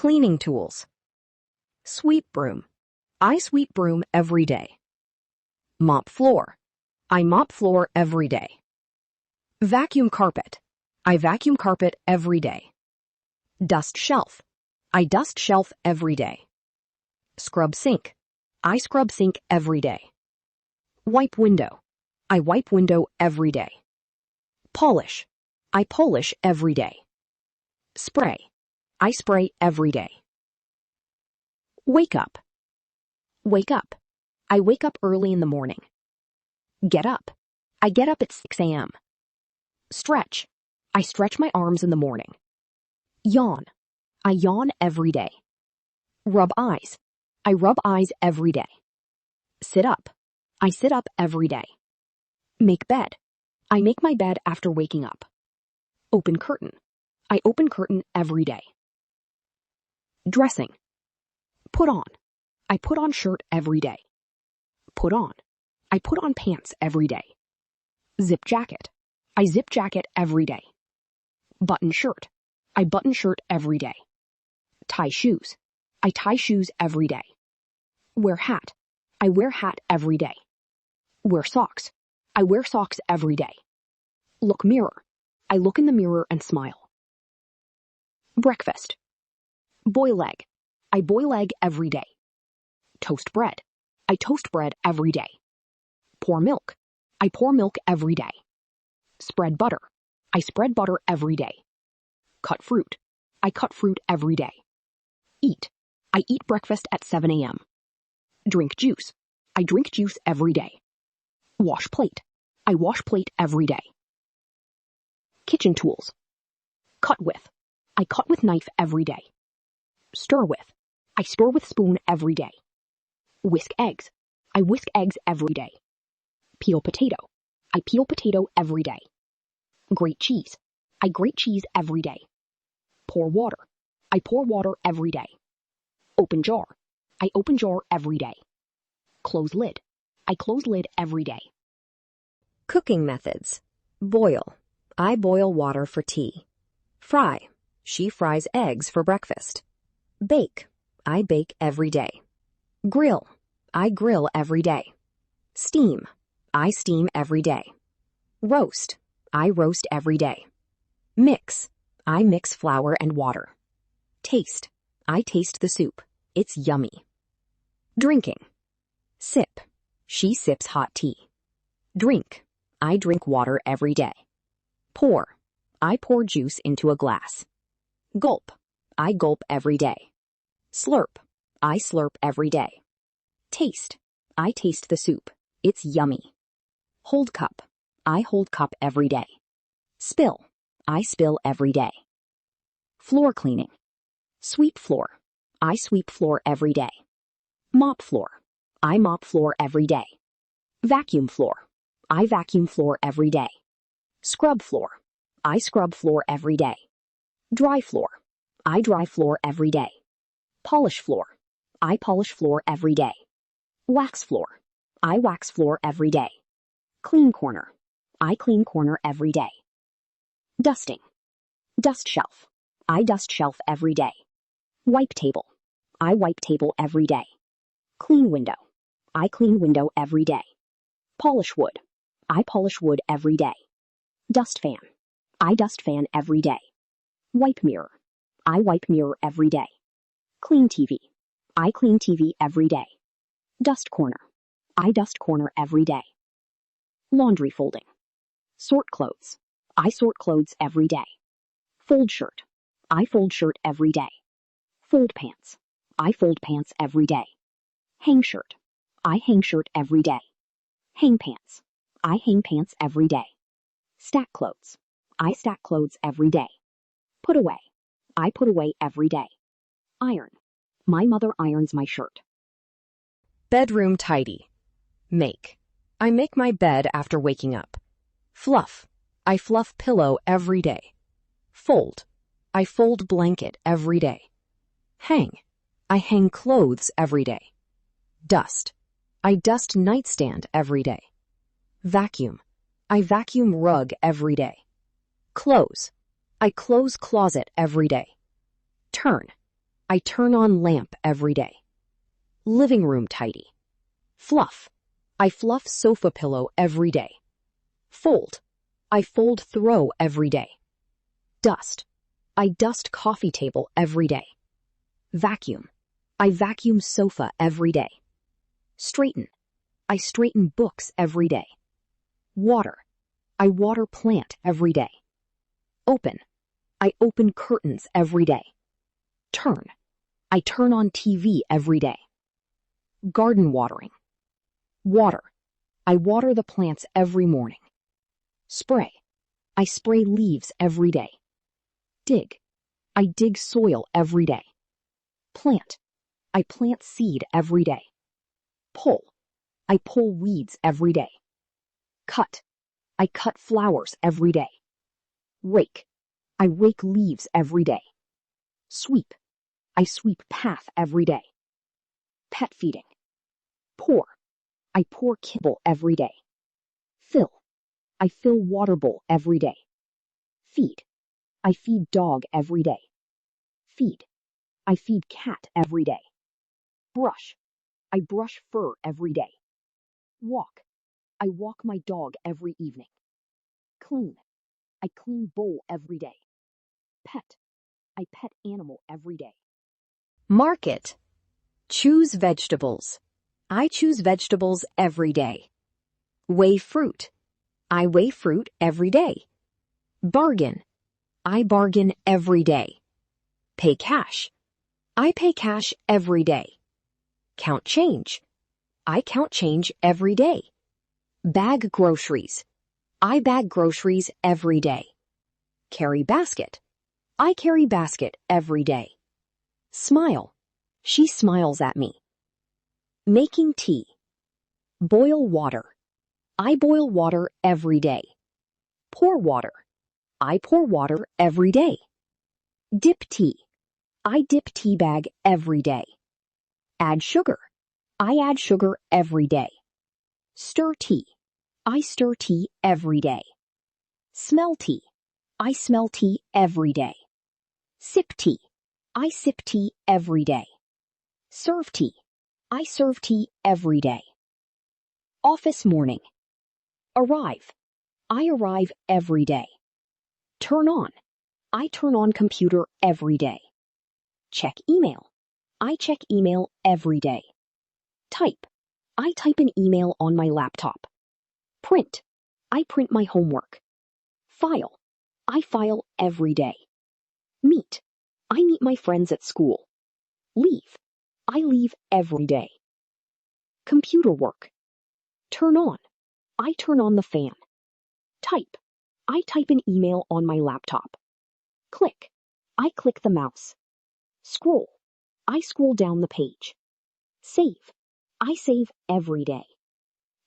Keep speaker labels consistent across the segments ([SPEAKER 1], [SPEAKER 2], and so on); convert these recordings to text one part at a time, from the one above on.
[SPEAKER 1] Cleaning tools. Sweep broom. I sweep broom every day. Mop floor. I mop floor every day. Vacuum carpet. I vacuum carpet every day. Dust shelf. I dust shelf every day. Scrub sink. I scrub sink every day. Wipe window. I wipe window every day. Polish. I polish every day. Spray. I spray every day. Wake up. Wake up. I wake up early in the morning. Get up. I get up at 6 a.m. Stretch. I stretch my arms in the morning. Yawn. I yawn every day. Rub eyes. I rub eyes every day. Sit up. I sit up every day. Make bed. I make my bed after waking up. Open curtain. I open curtain every day. Dressing. Put on. I put on shirt every day. Put on. I put on pants every day. Zip jacket. I zip jacket every day. Button shirt. I button shirt every day. Tie shoes. I tie shoes every day. Wear hat. I wear hat every day. Wear socks. I wear socks every day. Look mirror. I look in the mirror and smile. Breakfast. Boil egg. I boil egg every day. Toast bread. I toast bread every day. Pour milk. I pour milk every day. Spread butter. I spread butter every day. Cut fruit. I cut fruit every day. Eat. I eat breakfast at 7 a.m. Drink juice. I drink juice every day. Wash plate. I wash plate every day. Kitchen tools. Cut with. I cut with knife every day. Stir with. I stir with spoon every day. Whisk eggs. I whisk eggs every day. Peel potato. I peel potato every day. Grate cheese. I grate cheese every day. Pour water. I pour water every day. Open jar. I open jar every day. Close lid. I close lid every day. Cooking methods. Boil. I boil water for tea. Fry. She fries eggs for breakfast. Bake. I bake every day. Grill. I grill every day. Steam. I steam every day. Roast. I roast every day. Mix. I mix flour and water. Taste. I taste the soup. It's yummy. Drinking. Sip. She sips hot tea. Drink. I drink water every day. Pour. I pour juice into a glass. Gulp. I gulp every day. Slurp. I slurp every day. Taste. I taste the soup. It's yummy. Hold cup. I hold cup every day. Spill. I spill every day. Floor cleaning. Sweep floor. I sweep floor every day. Mop floor. I mop floor every day. Vacuum floor. I vacuum floor every day. Scrub floor. I scrub floor every day. Dry floor. I dry floor every day. Polish floor. I polish floor every day. Wax floor. I wax floor every day. Clean corner. I clean corner every day. Dusting. Dust shelf. I dust shelf every day. Wipe table. I wipe table every day. Clean window. I clean window every day. Polish wood. I polish wood every day. Dust fan. I dust fan every day. Wipe mirror. I wipe mirror every day. Clean TV. I clean TV every day. Dust corner. I dust corner every day. Laundry folding. Sort clothes. I sort clothes every day. Fold shirt. I fold shirt every day. Fold pants. I fold pants every day. Hang shirt. I hang shirt every day. Hang pants. I hang pants every day. Stack clothes. I stack clothes every day. Put away. I put away every day. Iron. My mother irons my shirt. Bedroom tidy. Make. I make my bed after waking up. Fluff. I fluff pillow every day. Fold. I fold blanket every day. Hang. I hang clothes every day. Dust. I dust nightstand every day. Vacuum. I vacuum rug every day. Close. I close closet every day. Turn. I turn on lamp every day. Living room tidy. Fluff. I fluff sofa pillow every day. Fold. I fold throw every day. Dust. I dust coffee table every day. Vacuum. I vacuum sofa every day. Straighten. I straighten books every day. Water. I water plant every day. Open. I open curtains every day. Turn. I turn on TV every day. Garden watering. Water. I water the plants every morning. Spray. I spray leaves every day. Dig. I dig soil every day. Plant. I plant seed every day. Pull. I pull weeds every day. Cut. I cut flowers every day. Rake. I rake leaves every day. Sweep. I sweep path every day. Pet feeding. Pour. I pour kibble every day. Fill. I fill water bowl every day. Feed. I feed dog every day. Feed. I feed cat every day. Brush. I brush fur every day. Walk. I walk my dog every evening. Clean. I clean bowl every day. Pet. I pet animal every day. Market. Choose vegetables. I choose vegetables every day. Weigh fruit. I weigh fruit every day. Bargain. I bargain every day. Pay cash. I pay cash every day. Count change. I count change every day. Bag groceries. I bag groceries every day. Carry basket. I carry basket every day. Smile. She smiles at me. Making tea. Boil water. I boil water every day. Pour water. I pour water every day. Dip tea. I dip tea bag every day. Add sugar. I add sugar every day. Stir tea. I stir tea every day. Smell tea. I smell tea every day. Sip tea. I sip tea every day. Serve tea. I serve tea every day. Office morning. Arrive. I arrive every day. Turn on. I turn on computer every day. Check email. I check email every day. Type. I type an email on my laptop. Print. I print my homework. File. I file every day. Meet. I meet my friends at school. Leave. I leave every day. Computer work. Turn on. I turn on the fan. Type. I type an email on my laptop. Click. I click the mouse. Scroll. I scroll down the page. Save. I save every day.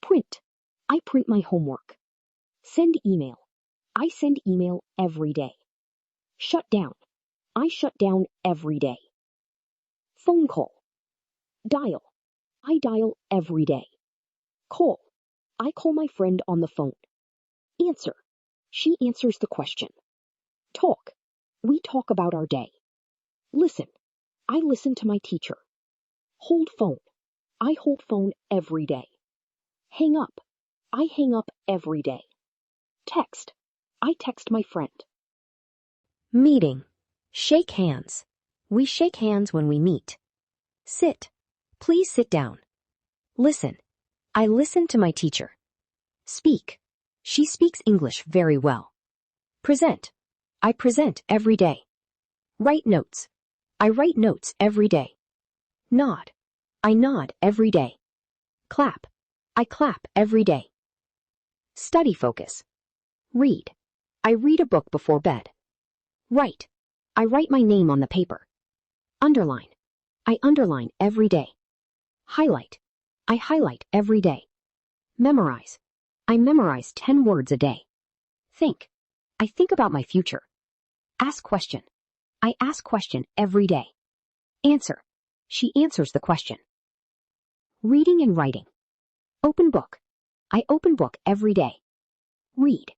[SPEAKER 1] Print. I print my homework. Send email. I send email every day. Shut down. I shut down every day. Phone call. Dial. I dial every day. Call. I call my friend on the phone. Answer. She answers the question. Talk. We talk about our day. Listen. I listen to my teacher. Hold phone. I hold phone every day. Hang up. I hang up every day. Text. I text my friend. Meeting. Shake hands. We shake hands when we meet. Sit. Please sit down. Listen. I listen to my teacher. Speak. She speaks English very well. Present. I present every day. Write notes. I write notes every day. Nod. I nod every day. Clap. I clap every day. Study focus. Read. I read a book before bed. Write. I write my name on the paper. Underline. I underline every day. Highlight. I highlight every day. Memorize. I memorize 10 words a day. Think. I think about my future. Ask question. I ask question every day. Answer. She answers the question. Reading and writing. Open book. I open book every day. Read.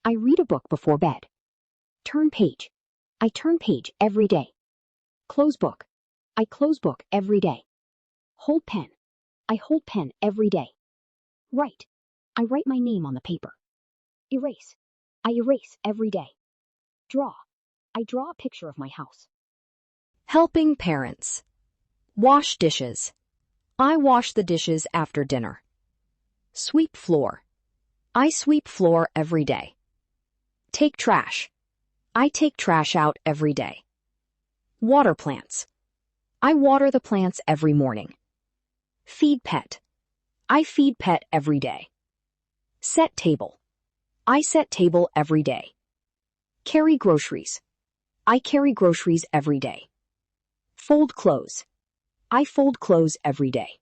[SPEAKER 1] I read a book before bed. Turn page. I turn page every day. Close book. I close book every day. Hold pen. I hold pen every day. Write. I write my name on the paper. Erase. I erase every day. Draw. I draw a picture of my house.
[SPEAKER 2] Helping parents. Wash dishes. I wash the dishes after dinner. Sweep floor. I sweep floor every day. Take trash. I take trash out every day. Water plants. I water the plants every morning. Feed pet. I feed pet every day. Set table. I set table every day. Carry groceries. I carry groceries every day. Fold clothes. I fold clothes every day.